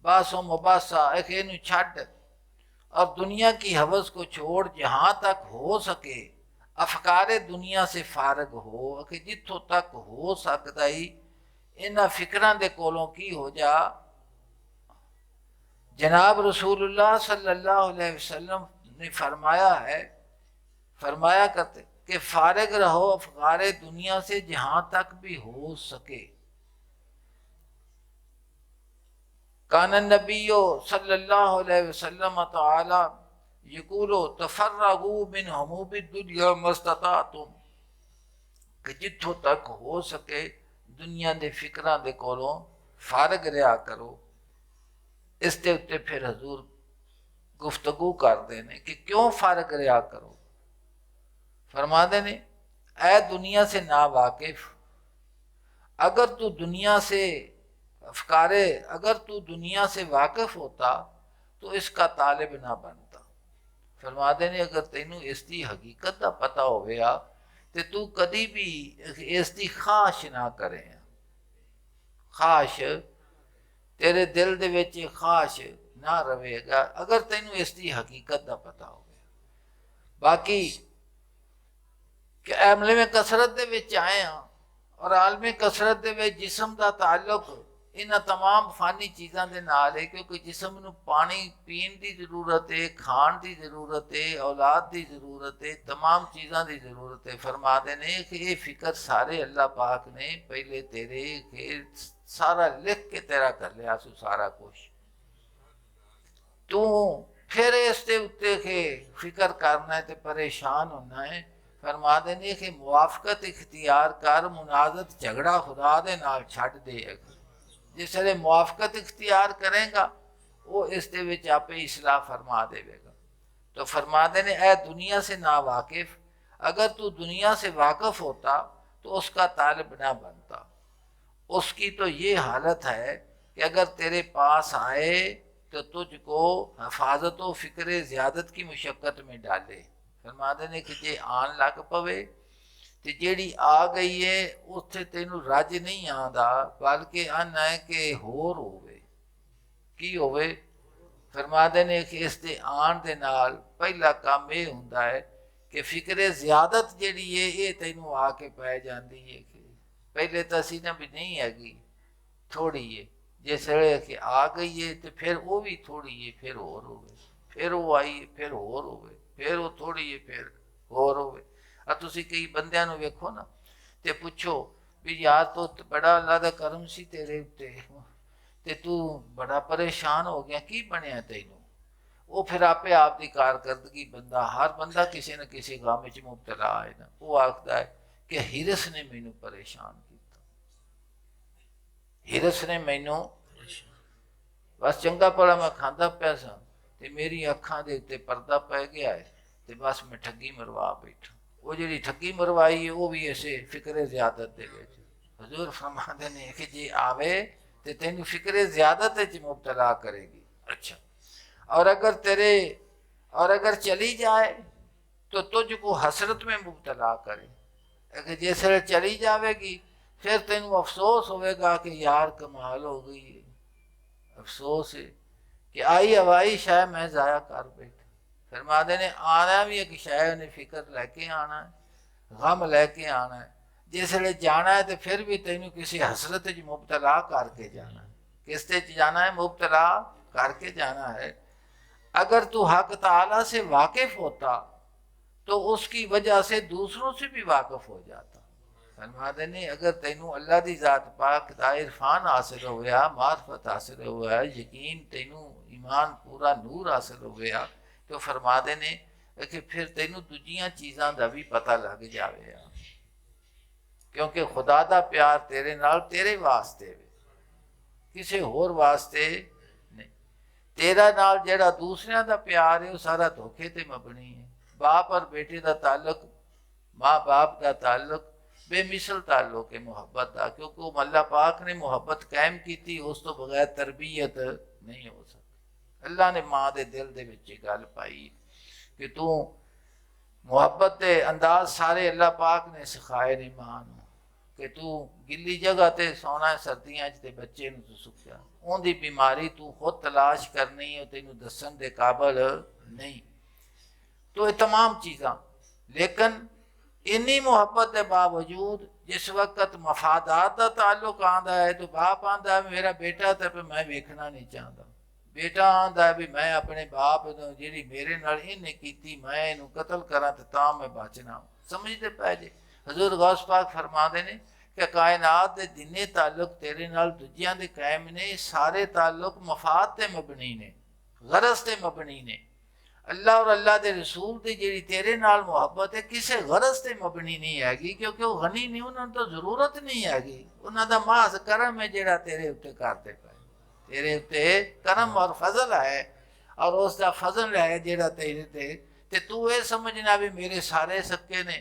बासो मुबासा इनू छड्ड और दुनिया की हवस को छोड़ जहाँ तक हो सके अफकारे दुनिया से फारग हो कि जिथों तक हो सकता ही इन्हां फिक्रां दे कोलों की हो जा। जनाब रसूलुल्लाह सल्लल्लाहु अलैहि वसल्लम ने फरमाया है, फरमाया करते कि फारिग रहो अफकारे दुनिया से जहाँ तक भी हो सके। कान नबियो सल्लल्लाहु अलैहि वसल्लम तआला यकूलो तफर्रगू मिन हमूबि दुनिया मस्ततातुम कि जिथों तक हो सके दुनिया दे फिक्रां दे कोलों फारग रहा करो। इस दे उत्ते फिर हजूर गुफ्तगू करते हैं कि क्यों फारग रहा करो। फरमाते ने ऐ दुनिया से ना वाकिफ, अगर तू दुनिया से अफकारे अगर तू दुनिया से वाकिफ होता तो इसका तालिब ना बनता। फरमाते ने अगर तेनू इसकी हकीकत का पता होवेगा तो तू कभी भी इसकी ख्वाहिश ना करे। ख्वाहिश तेरे दिल दे विच ख्वाहिश ना रहेगा अगर तेनू इसकी हकीकत का पता होवे। बाकी कि आलम में कसरत दे विच आए हैं और आलम कसरत दे विच जिसम का ताल्लुक इन्हां तमाम फानी चीज़ों के नाल है, क्योंकि जिसम नूं पानी पीन की जरूरत है, खाण की जरूरत है, औलाद की जरूरत है, तमाम चीज़ों की जरूरत है। फरमाते ने कि ये फिक्र सारे अल्लाह पाक ने पहले तेरे के सारा लिख के तेरा कर लिया सू सारा कुछ, तू फिर इसके उत्ते के फिक्र करना है तो परेशान होना है। फरमाते ने कि मुआफकत इख्तियार कर, मुनाजत झगड़ा खुदा दे नाल छड्ड दे। जिस वे मुआफकत इख्तियार करेगा वो इस दे विच आपे इस्लाह फरमा देगा। तो फरमाते ने ऐ दुनिया से ना वाकिफ, अगर तू दुनिया से वाकिफ होता तो उसका तालिब ना बनता। उसकी तो ये हालत है कि अगर तेरे पास आए तो तुझको हिफाजत व फिक्र ज़्यादत की मुशक्क़त में डाले। फरमाते ने कि जे आन लग पवे तो जेड़ी आ गई है उत्थे तेनू रज नहीं आंदा, बल्कि अन है कि होर होवे की होवे। फरमाते ने कि इस दे आन दे नाल पहला काम ये हुंदा है कि फिक्रे ज़्यादत जिहड़ी है ये तैनूं आके पै जाती है कि पहले तो असी ना भी नहीं हैगी, थोड़ी है, जिस वे कि आ गई है तो फिर वो भी थोड़ी है, फिर होर होवे, फिर वो आई है, फिर होर होवे, फिर वो थोड़ी है, फिर होर होवे। और तुसी कई बंदियां नूं वेखो ना ते पुछो भी यार तो बड़ा अल्लाह दा करम सी तेरे उत्ते ते तू बड़ा परेशान हो गया, की बनया तैनूं? वो फिर आपे आप की कारकर्दगी बंदा, हर बंदा किसी न किसी गम च मुबतला है ना, वो आखदा है कि हिरस ने मैनू परेशान किया, हिरस ने मैनू बस चंगा भला मैं खांदा पिया सा ते मेरी अखां दे उत्ते पर्दा पै गया है ते बस मैं ठगी मरवा बैठा। वो जी ठगी मरवाई है वो भी ऐसे फिक्रे ज़्यादत दे विच। हजूर फरमाते ने कि जे आवे तो तेन फिक्रे ज़्यादत मुबतला करेगी। अच्छा, और अगर चली जाए तो तुझको हसरत में मुबतला करे। अगर जैसे चली जाएगी फिर तेन अफसोस होगा कि यार कमाल हो गई है, अफसोस है कि आई हवाई शायद मैं ज़ाया कर बैठा। फरमाते ने आना भी एक शायद ने फिक्र लैके आना है, गम लैके आना है, जिसले जाना है तो फिर भी तेन किसी हसरत च मुबतला करके जाना है। किस जाना है? मुबतला करके जाना है। अगर तू हक ताला से वाकिफ होता तो उसकी वजह से दूसरों से भी वाकिफ हो जाता। फरमाते ने अगर तेनू अल्लाह की जात पाक दा इरफान हासिल हो गया, मार्फत हासिल हो गया, यकीन तेनू ईमान पूरा नूर हासिल हो गया, तो फरमाते ने कि फिर तेनू दूजियां चीज़ां का भी पता लग जाएगा, क्योंकि खुदा का प्यार तेरे नाल तेरे वास्ते वे, किसी होर वास्ते नहीं। तेरा नाल जेड़ा दूसरिया का प्यार है वो सारा धोखे ते मबनी है। बाप और बेटे का ताल्लुक, माँ बाप का ताल्लुक बेमिसल ताल्लुक है मुहब्बत का, क्योंकि वो अल्लाह पाक ने मुहब्बत कायम की थी, उस तो बगैर तरबियत नहीं हो सकती। अल्लाह ने माँ के दिल दे विच गल पाई कि तू मुहब्बत के अंदाज सारे अल्लाह पाक ने सिखाए ने माँ नूं कि तू गिली जगह ते सोना है सर्दियां च ते बच्चे नूं तू सुखिया, उनकी बीमारी तू खुद तलाश करनी है, तेनू दसन दे काबल नहीं। तो ये तमाम चीज़ां, लेकिन इन्नी मुहब्बत के बावजूद जिस वक्त मफादात का ताल्लुक आंदा है तो बाप आंदा है मेरा बेटा तो मैं वेखना नहीं चाहता, बेटा आंदा है भी मैं अपने बाप जी मेरे नाल इन्हें कीती मैं इनू कतल करा तो मैं बचना। समझते पै जे हजूर गौस पाक फरमाते ने कि कायनात के जिन्ने ताल्लुक तेरे नाल दूजियां दे कायम ने, सारे ताल्लुक मफाद ते मबनी ने, गरज ते मबनी ने। अल्लाह और अल्लाह के रसूल की जी तेरे नाल मुहब्बत है किसी गरज से मबनी नहीं हैगी, क्योंकि वो गनी नहीं, उन्होंने तो जरूरत नहीं हैगी, उन्होंने मास करम है जेड़ा तेरे उत्ते करते पे, तेरे उत्ते करम और फजल है, और उसका फजल है जेड़ा तेरे ते तू ये समझना भी मेरे सारे सक्के ने,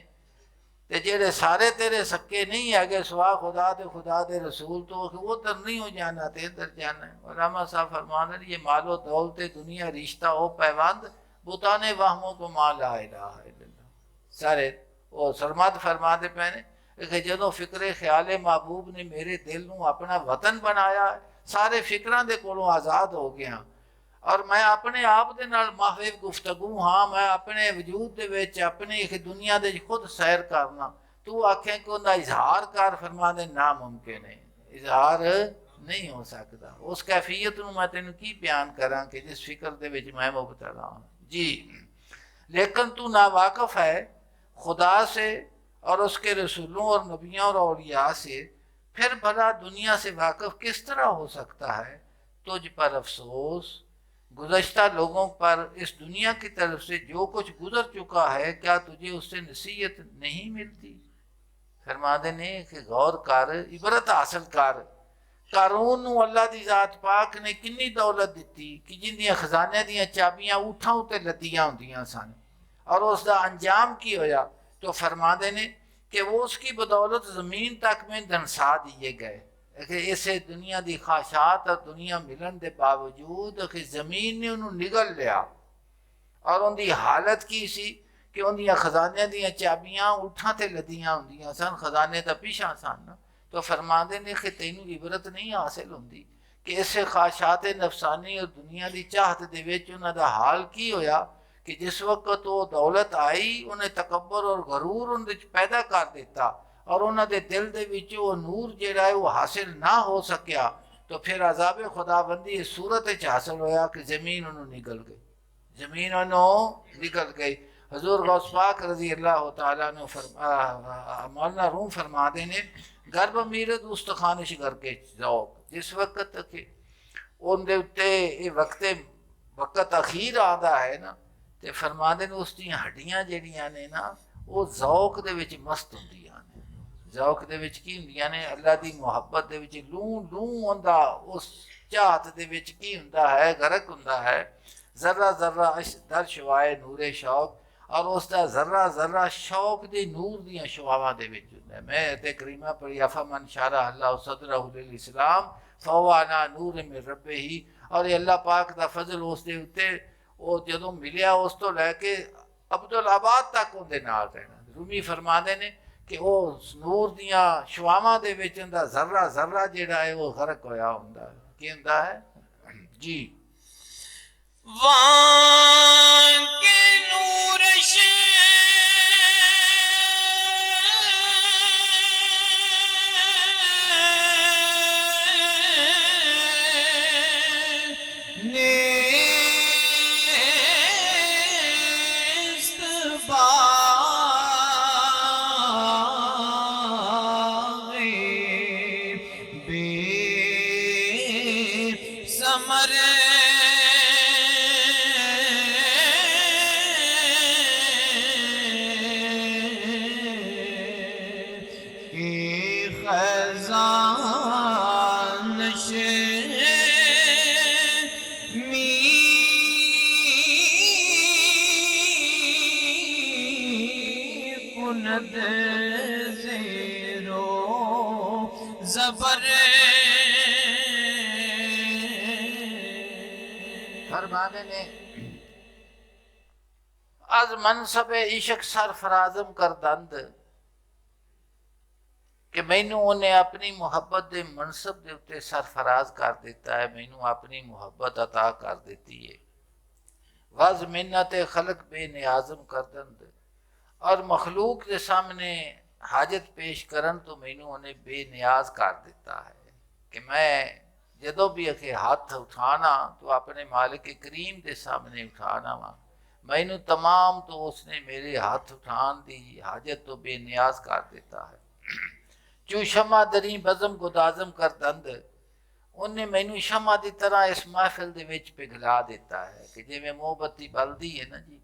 ते जेड़े सारे तेरे सक्के नहीं है सुहा खुदा दे रसूल तो वो तो नहीं हो जाना ते इधर जाना है। और रामा साहब फरमान ये मालो दौलते दुनिया रिश्ता हो पैबंद बुताने वाहमों को माँ ला इलाहा इल्लल्लाह। सारे वो सरमद फरमाते पैने कि जो फिक्रे ख्याल महबूब ने मेरे दिल नूं अपना वतन बनाया, सारे फिक्रां दे कोलों आज़ाद हो गया और मैं अपने आप दे नाल माहिर गुफ्तगू हाँ, मैं अपने वजूद दे विच अपनी एक दुनिया दे खुद सैर करना। तू आखें कि उनका इजहार कर, फरमा दे नामुमकिन है, इजहार नहीं हो सकता। उस कैफियत नूं मैं तेनू की बयान करा कि जिस फिक्र दे विच मैं मुबतला हूँ जी। लेकिन तू नावाकफ है खुदा से और उसके रसूलों और नबियों और औलिया से, फिर भला दुनिया से वाकफ किस तरह हो सकता है? तुझ पर अफसोस, गुज़श्ता लोगों पर इस दुनिया की तरफ से जो कुछ गुजर चुका है, क्या तुझे उससे नसीहत नहीं मिलती? फरमाते ने कि गौर कर, इबरत हासिल कर। कारून अल्लाह की जात पाक ने किन्नी दौलत दी कि जिंदियां खजाने दियां चाबियां ऊठां उत्ते लदियां होंदियां सन, और उसका अंजाम की होया? तो फरमाते ने कि वो उसकी बदौलत ज़मीन तक में धनसा दिए गए कि इसे दुनिया की ख्वाहिशात और दुनिया मिलन के बावजूद कि ज़मीन ने उन्होंने निगल लिया, और उनकी हालत की सी कि उनदियां खजाने दियां चाबियां ऊठां ते लदियां होंदियां सन, खजाने तो पिछा सन। तो फरमाते ने कि तेनू इबरत नहीं हासिल होंदी कि इस ख्वाहिशात नफसानी और दुनिया की चाहत दे विच उन्हां दा हाल की होया कि जिस वक्त वो दौलत आई उन्हें तकबर और गरूर उन्हें पैदा कर दिता और उन्होंने दिल दे विच वो नूर जिहड़ा है वो हासिल ना हो सकिया, तो फिर अजाब खुदाबंदी इस सूरत च हासिल होया कि जमीन उन्होंने निकल गई, जमीन उन्होंने निकल गई। हजूर गौस पाक रजी अल्लाह तआला ने मौलाना रूम फरमाते ने गर्भ मीरत उस खानिश करके जौक जिस वक्त के उनके उत्ते ये वक्त अखीर आता है ना, तो फरमाते ने उस दियां हड्डियां जिहड़ियां ने ना वो जौक दे विच मस्त हुंदियां ने। जौक दे विच की हुंदियां ने? अल्लाह दी मुहब्बत दे विच लूं लूं हुंदा, उस चाहत दे विच की हुंदा है, गरक हुंदा है। जर्रा जर्रा दर शवाए नूरे शौक और उसका जर्रा जर्रा शौक दे नूर दियां शवावां दे विच हुंदा है। मैं ते करीमा पढ़ी अफमन शारा अल्लाह सदरहु लिल इस्लाम फवाना नूर में रब्बे ही, और अल्लाह पाक दा फजल उस दे उत्ते वो जदों मिलिया उस तो लैके अब्दुल आबाद तक उहदे नाल रहना। रूमी फरमाते ने कि वो नूर दियां शवावां दे विच उहदा जर्रा जर्रा जिहड़ा है वो गरक होया हुंदा है। की हुंदा है जी? वहाँ के नूर से नेस्त बाग़े बे समर फरमाने ने अज मनसब इश्क सरफराजम कर दंद कि मैनू उन्हें अपनी मुहब्बत के मनसब के उत्ते सरफराज कर दिता है, मैनू अपनी मुहब्बत अता कर दी है। वज मिन्नत खलक बेनियाजम कर दंद और मखलूक के सामने हाजत पेश करन तो मैनू उन्हें बेनियाज कर दिता है कि मैं जदों भी अखे हाथ उठाना तो अपने मालिक करीम के सामने उठाना वा। मैनू तमाम तो उसने मेरे हाथ उठान की हाजत तो बेनियाज कर देता है। चू शमा दरी बज़म गुदाजम कर दंद उन्हें मैनू शमा की तरह इस महफिल दे विच पिघला देता है कि जिवें मोमबत्ती बलदी है ना जी,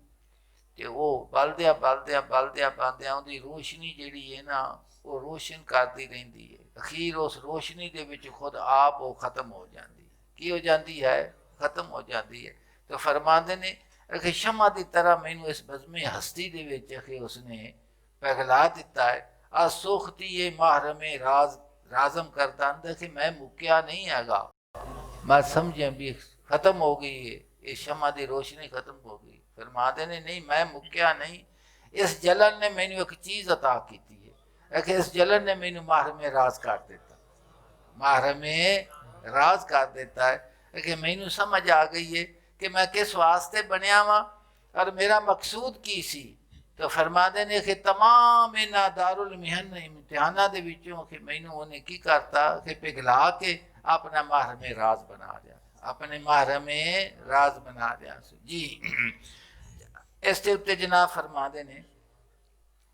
तो वो बलद्या बलद्या बलद्या बलद्या उहदी रोशनी जिहड़ी है ना वो रोशन करती रहिंदी है। अखीर उस रोशनी दे विच खुद आप वो खत्म हो जाती है। की हो जाती है? खत्म हो जाती है। तो फरमाते ने कि शमा की तरह मैनू इस बज़मे हस्ती दे विच उसने पिघला दिता है। आ सुखती ये माहरम राज राजम करता अंदर कि मैं मुक्या नहीं हैगा, मैं समझे भी खत्म हो गई है, ये शमा की रोशनी खत्म हो गई। फरमाते ने नहीं मैं मुक्या नहीं, इस जलन ने मैनू एक चीज़ अता की है कि इस जलन ने मैनू माहरम राज कर देता, माहरम राज कर देता है कि मैनू समझ आ गई है कि मैं किस वास्ते बनया वा और मेरा मकसूद की सी। तो फरमाते ने कि तमाम इन्हां दारुल मिहन इम्तिहाना दे विचों कि मैनू उन्हें की करता कि पिघला के अपना माहरम राज बना दिया, अपने माहरम राज बना दिया जी। इसके उत्ते जनाब फरमाते ने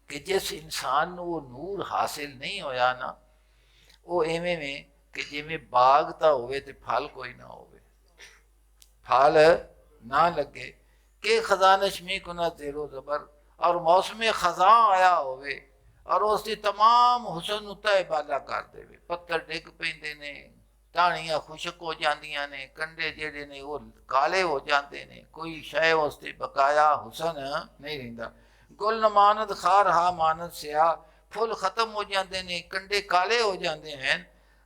कि जिस इंसान को वो नूर हासिल नहीं होया ना वो इवें में कि जिमें बाग तो होवे ते फल कोई ना होवे, फल ना लगे कि खजानश में को ना जेरो जबर और मौसम खजा आया होवे और उसकी तमाम हुसन उत्ते बाला कर देवे, पत्थर डिग पेंदे ने, टाणियां खुशक हो जांदियां ने, कंडे जेड़े ने वो काले हो जाते ने, कोई शय उसते बकाया हुसन नहीं रहिंदा। गुल न मानद खार हा मानद स्या फुल खत्म हो जाते ने, कंडे काले हो जाते हैं।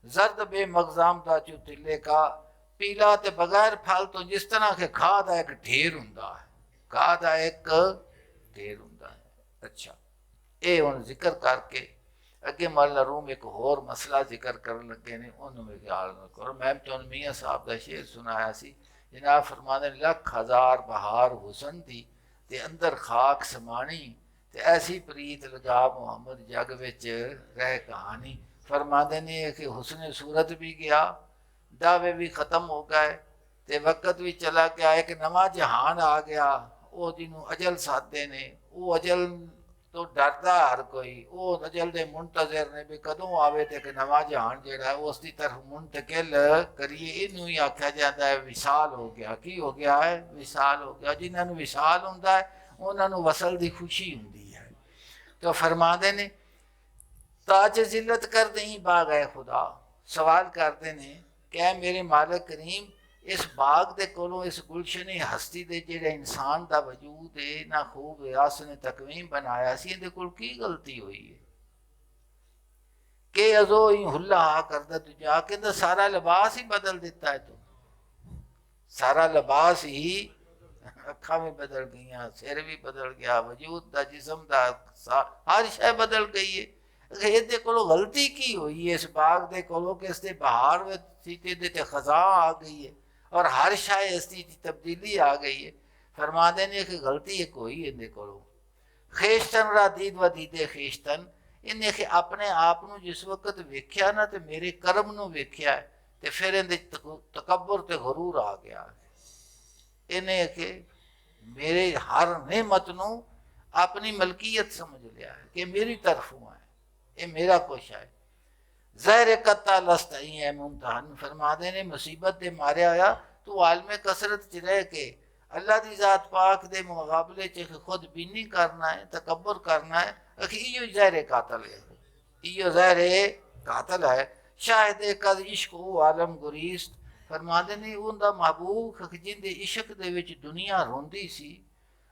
जर्द बे मगजाम दा चू तिले का पीला ते बगैर फल तो जिस तरह के घाह दा एक ढेर हुंदा है, घाह दा एक ढेर हुंदा है। अच्छा ये हुण जिक्र करके अगे मौलाना रूम एक होर मसला जिक्र करन लगे ने, उन्होंने मेरे ख्याल न करो। मैं तुहानू मियाँ साहब का शेर सुनाया सी, जनाब फरमाते लख हज़ार बहार हुसन थी ते अंदर खाक समानी ते ऐसी प्रीत लगा मुहम्मद जग विच रह कहानी। फरमाते ने कि हुस्न सूरत भी गया, दावे भी ख़त्म हो गए, ते वक़्त भी चला गया, एक नवा जहान आ गया। वो जिन्हों अजल साधे ने, वो अजल तो डरदा हर कोई, वो अजल दे मुंतज़िर ने भी कदों आवे ते कि नवा जहान जिहड़ा उसकी तरफ मुंतकिल करिए। इनू ही आख्या जाता है विसाल हो गया। की हो गया है? विसाल हो गया। जिन्होंने विसाल होंदा है उन्होंने वसल की खुशी होंदी है। तो फरमाते ने ताज जिल्लत कर दई बाग है खुदा। सवाल करते ने क्या मेरे मालिक करीम इस बाग दे कोलों, इस गुलशन हस्ती दे जेड़ा इंसान दा वजूद है ना खूब व्यास ने तकवीम बनाया सी, इहदे कोल की गलती हुई है कि अजो ही हुल्ला हा करदा तुझा कहंदा सारा लिबास ही बदल दिता है। तो सारा लिबास ही, अखा भी बदल गई, सिर भी बदल गया, वजूद दा जिसम दा हर शय बदल गई है। ਇਹਦੇ ਕੋਲੋਂ गलती की हुई है इस बाग दे कोलों कि इसके बहार में सीते दे खजा आ गई है और हर शाय इसकी तब्दीली आ गई है। फरमाते ने कि गलती एक होई इहदे कोलों। खेशतन रा दीद व दीदे खेशतन, इन्हें कि अपने आप नूं जिस वक्त वेख्या ना तो मेरे कर्म नूं वेख्या है तो फिर इहदे तकब्बुर ते गुरूर आ गया। इन्हें कि मेरे हर नेमत नूं अपनी मलकीयत समझ लिया है कि मेरी तरफों है, ये मेरा कुछ है। ज़हर कत्ता लस्त ही है मुमतहन। फरमाते ने मुसीबत दे मारे आया तू आलम कसरत च रह के अल्लाह की ज़ात पाक दे मुकाबले च खुद बीनी करना है, तकब्बुर करना है। इो ज़हर कातल है, इो ज़हर कातल है। शायद कद इश्क वो आलम गुरीस्त। फरमाते ने उनका महबूब जिंदे इश्क दे विच दुनिया रोंदी सी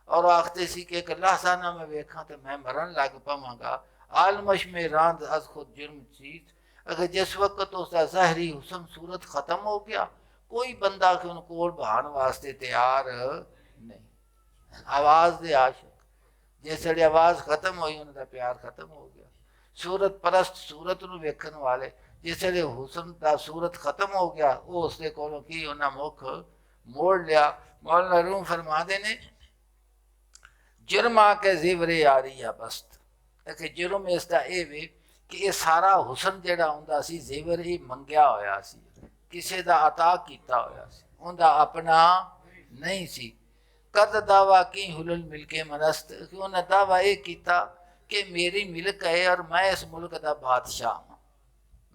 और आखते सी कि एक लहजा ना मैं वेखा तो मैं मरन लग पावांगा। आलमश में रांद अज खुद जुर्म चीज। अगर जिस वक्त उसका जहरी हुसन सूरत खत्म हो गया, कोई बंदा कि उन कोल बहान वास्ते तैयार नहीं। आवाज दे आशिक जिसले आवाज खत्म हुई उनका प्यार खत्म हो गया। सूरत परस्त सूरत नूं वेखण वाले जिसले हुसन का सूरत खत्म हो गया वो उसके कोलों की उन्हें मुख मोड़ लिया। मौलाना रूम फरमाते ने जुर्म आके जिवरे आ रही है बस्त कि जुर्म इसका ये वे कि ये सारा हुसन जिहड़ा हुंदा सी जेवर ही मंगया होया सी, किसी का अता किया होया सी, उनका अपना नहीं सी। कद दावा की हुलल मिलके मनस्त कि उन्हें दावा ये किया कि मेरी मिल्क है और मैं इस मुल्क का बादशाह हाँ,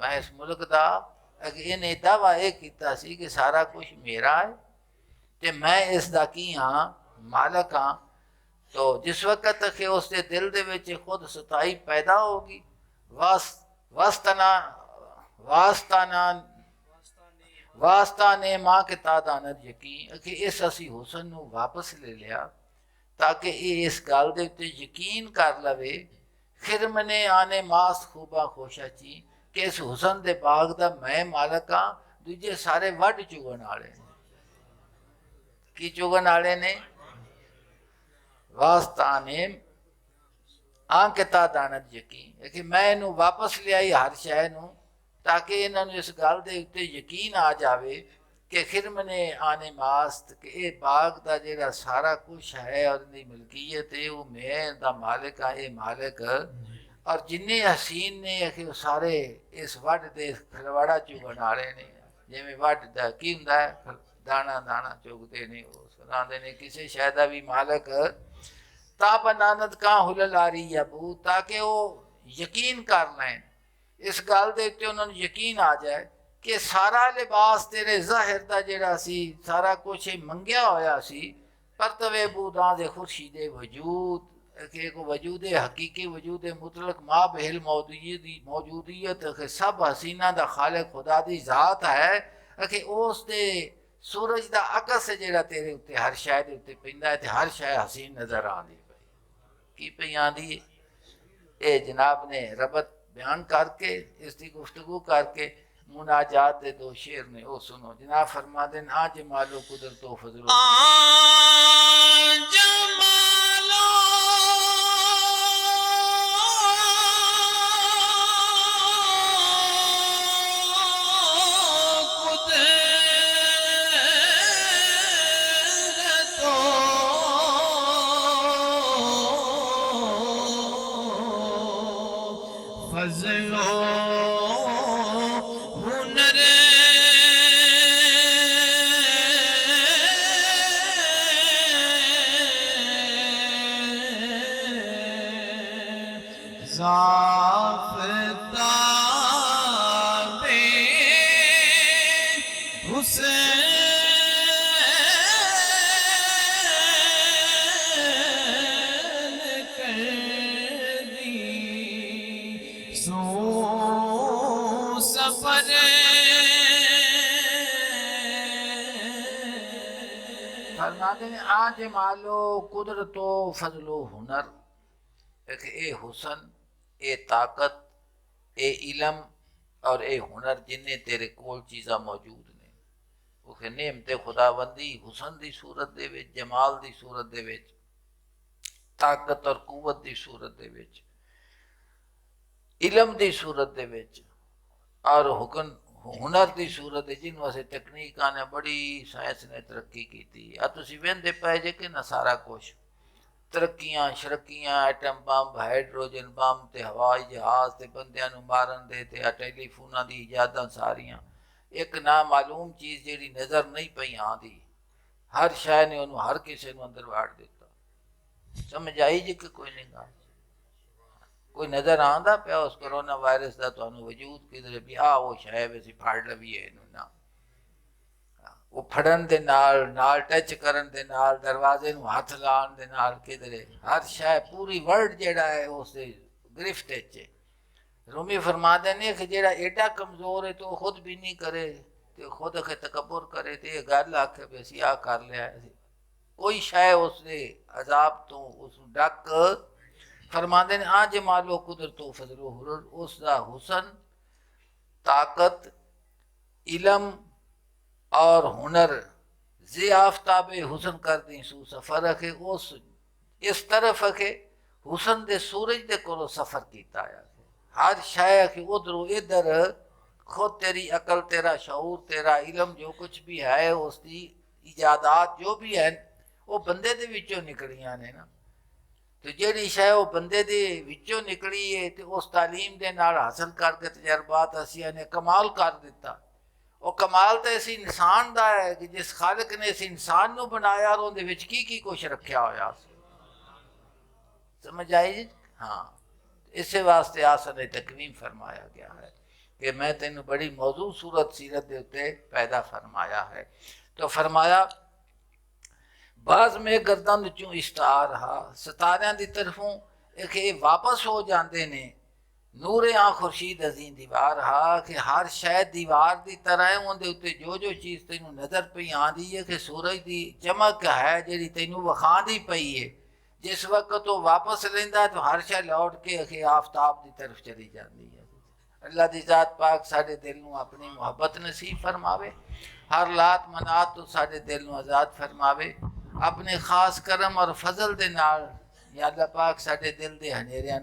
मैं इस मुल्क का। इन्हें दावा ये किया सी कि सारा कुछ मेरा है तो मैं इसका की हाँ मालक हाँ। तो जिस वक्त के उसके दिल दे विच खुद सताई पैदा होगी वास्ता ने माँ के तादानत यकीन कि इस असी हुसन नूं वापस ले लिया ताकि ये इस गल दे उत्ते यकीन कर लवे फिर मैंने आने मास खूबा खोशा ची कि इस हुसन दे बाग दा मैं मालक हाँ, दूजे सारे वड चुगन वाले ने। की चुगन वाले ने? वास्ता ने आंकता दानत यकीन कि मैं इनू वापस लियाई हर शय नूं ताकि इन्होंने इस गल के उत्ते यकीन आ जाए कि फिर मैंने आने मास्त कि ये बाग का जो सारा कुछ है और इनकी मिल्कीयत है वो मैं दा मालिक हाँ, ये मालिक। और जिन्ने हसीन ने कि वो सारे इस वड दे खलवाड़ा चुगन वाले ने। जिमें वड दा की हुंदा है दाना दाना चुगते ने वो सुनाते ने किसी शय का भी मालिक ता बनानत का हुलल आ रही है बू ताकि वो यकीन कर लें इस गल दे उत्ते उन्होंने यकीन आ जाए कि सारा लिबास तेरे ज़ाहिर दा जेड़ा सी सारा कुछ मंगया होया सी पर तवे बूदां दे खुर्शीदे वजूद के को वजूद हकीकी वजूद मुतलक माँ बहल मौजूदियत के सब हसीना दा खालिक खुदा दी ज़ात है कि उस दे सूरज दा अकस जेड़ा तेरे उत्ते हर शय दे उत्ते पैंदा है ते हर शय हसीन नज़र आंदी की पई आंदी है। ये जनाब ने रबत बयान करके इसकी गुफ्तगू करके मुनाजात दे दो शेर ने वो सुनो। जनाब फरमा देन आज मालो कुदरत तो फजलो हुनर ज़ाफ़ताबे हुसैन कर दी सो सफर फरमाते हैं आज मालो कुदरतो फजलो हुनर एक ए हुसन ए ताकत ए इलम और ए हुनर जिन्हें तेरे कोल चीज़ा मौजूद ने उसे नेमते खुदाबंदी हुसन दी सूरत दे विच जमाल दी सूरत दे विच ताकत और कुवत दी सूरत दे विच इलम दी सूरत दे विच और हुनर की सूरत जिन वास्ते तकनीकां ने बड़ी साइंस ने तरक्की की थी तुसी वेंदे पे जे कि ना सारा कुछ तरक्कियां शरक्कियां एटम बम हाइड्रोजन बम ते हवाई जहाज ते बंदियां नूं मारन दे ते टेलीफोनां दी इजादां सारियां एक नामालूम चीज़ जिहड़ी नज़र नहीं पई आंदी हर शय ने उन्होंने हर किसी नूं अंदर वाड़ दिता समझ आई जी कि कोई नहीं गल कोई नज़र आंदा पिया उस कोरोना वायरस का तुहानूं वजूद किधर भी वो शय असीं फड़ लवीए इहनूं ना वो फड़न दे नाल टच करन दे नाल दरवाजे नूं हथ लाण दे नाल किधरे हर शय पूरी वर्ल्ड जेड़ा है उस गिरफ्त च है रूमी फरमाते ने कि जेड़ा एडा कमजोर है तो खुद भी नहीं करे तो खुद के तकबर करे तो ये गल आखे भी असीं आ कर लिया कोई शय उसने अजाब तो उस डक फरमाते ने आज मालो कुदरतो फजलो उसका हुसन ताकत इलम और हुनर जे आफ्ताबे हुसन कर दी सू सफर के उस इस तरफ के हुसन दे सूरज दे कोलो सफर किया हर शय के उधरों इधर खुद तेरी अकल तेरा शऊर तेरा इलम जो कुछ भी है उसकी इजादात जो भी है वो बंदे दे विचों निकलियां ने ना तो जेड़ी शय वो बंदे दे विचों निकली है तो उस तालीम दे नाल हासिल करके तजर्बात असिया ने कमाल कर दिता वो कमाल तो इस इंसान का है कि जिस खालिक ने इस इंसान को बनाया और उहदे विच की कुछ रखा होया समझ आई जी हाँ इस वास्ते आसन तकवीम फरमाया गया है कि मैं तेन बड़ी मौजू सूरत सीरत के उत्ते पैदा फरमाया है तो फरमाया बाज में गर्दन चू इश्तार हा सितारियां की तरफों एक वापस हो जाते ने नूरे आ खुर्शीद अजी दीवार हा कि हर शायद दीवार की तरह उनके उत्ते जो जो चीज़ तेन नज़र पई आती है कि सूरज की चमक है जी तेन विखादी पई है जिस वक्त वो वापस लेंदा तो हर शय लौट के आफ्ताब की तरफ चली जाती है अल्लाह की जात पाक साढ़े दिल में अपनी मुहब्बत नसीब फरमावे हर लात मनात तो साढ़े दिल में आज़ाद फरमावे अपने खास करम और फजल दे नाल या अल्लाह पाक साढ़े दिल के हनेरियां